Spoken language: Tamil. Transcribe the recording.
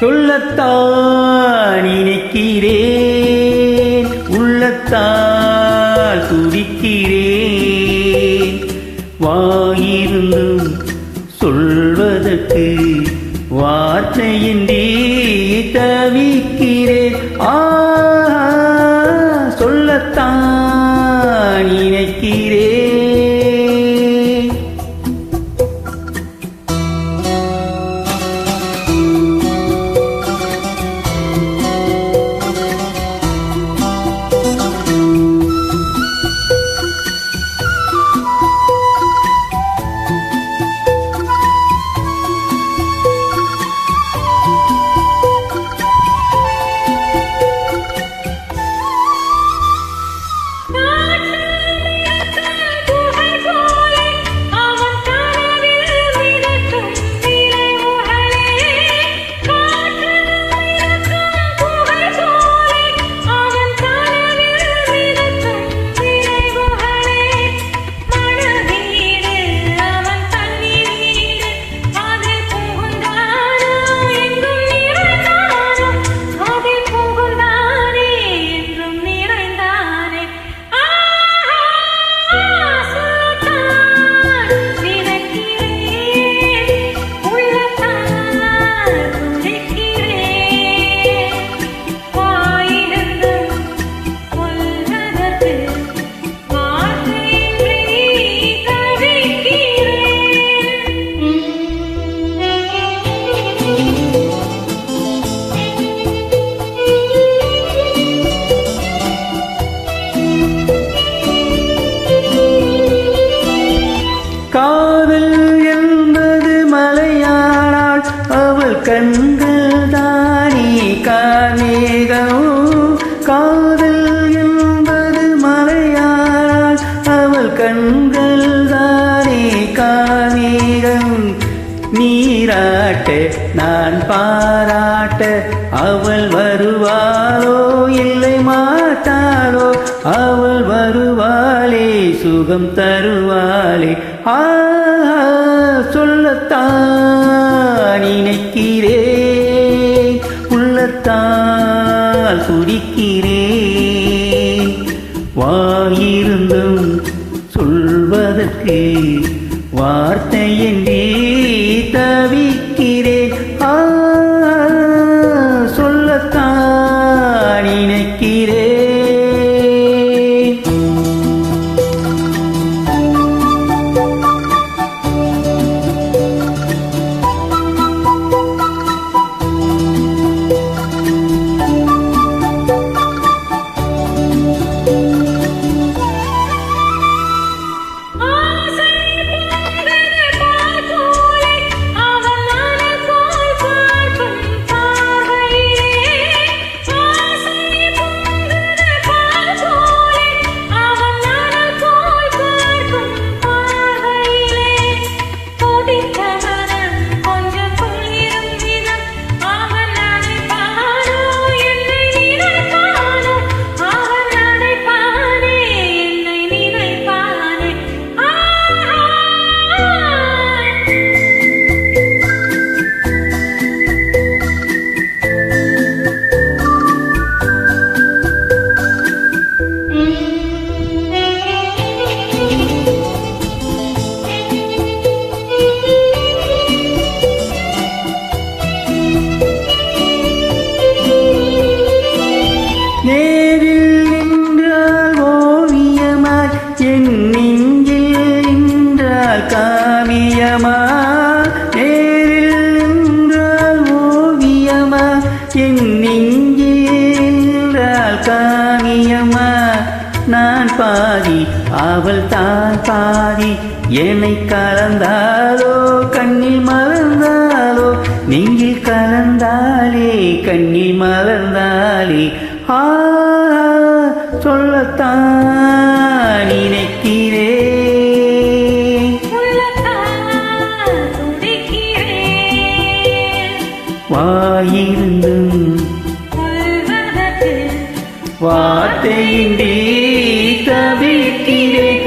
சொல்லத்தான் நினைக்கிறேன், உள்ளத்தால் துடிக்கிறேன். வாயிருந்தும் சொல்வதற்கு வார்த்தையின்றி தவிக்கிறேன். சொல்லத்தான் நினைக்கிறேன். காதல் என்பது மலையானால் அவள் கண்கள் தானே கார்மேகம். காதல் என்பது மலையானால் அவள் கண்கள் தானே கார்மேகம். நீராட்ட நான் பாராட்ட அவள் வருவாளோ இல்லை மாட்டாளோ, அவள் வருவாளே சுகம் தருவாளே. சொல்லத்தான் நினைக்கிறேன், உள்ளத்தால் துடிக்கிறேன். வாயிருந்தும் சொல்வதற்கு வார்த்தையின்றி தவிக்கிறேன். சொல்லத்தான் நினைக்கிறேன். நேரில் நின்றால் ஓவியமாய் என் நெஞ்சில் நின்றால் காவியமா. நேரில் நின்றால் ஓவியமாய் என் நெஞ்சில் நின்றால் காவியமா. நான் பாதி அவள் தான் பாதி, என்னை கலந்தாலோ கண்ணில் மலர்ந்தாலோ, நெஞ்சில் கலந்தாலே கண்ணில் மலர்ந்தாலே. சொல்லத்தான் நினைக்கிறேன், வாயிருந்தும் வார்த்தையின்றி தவிக்கிறேன்.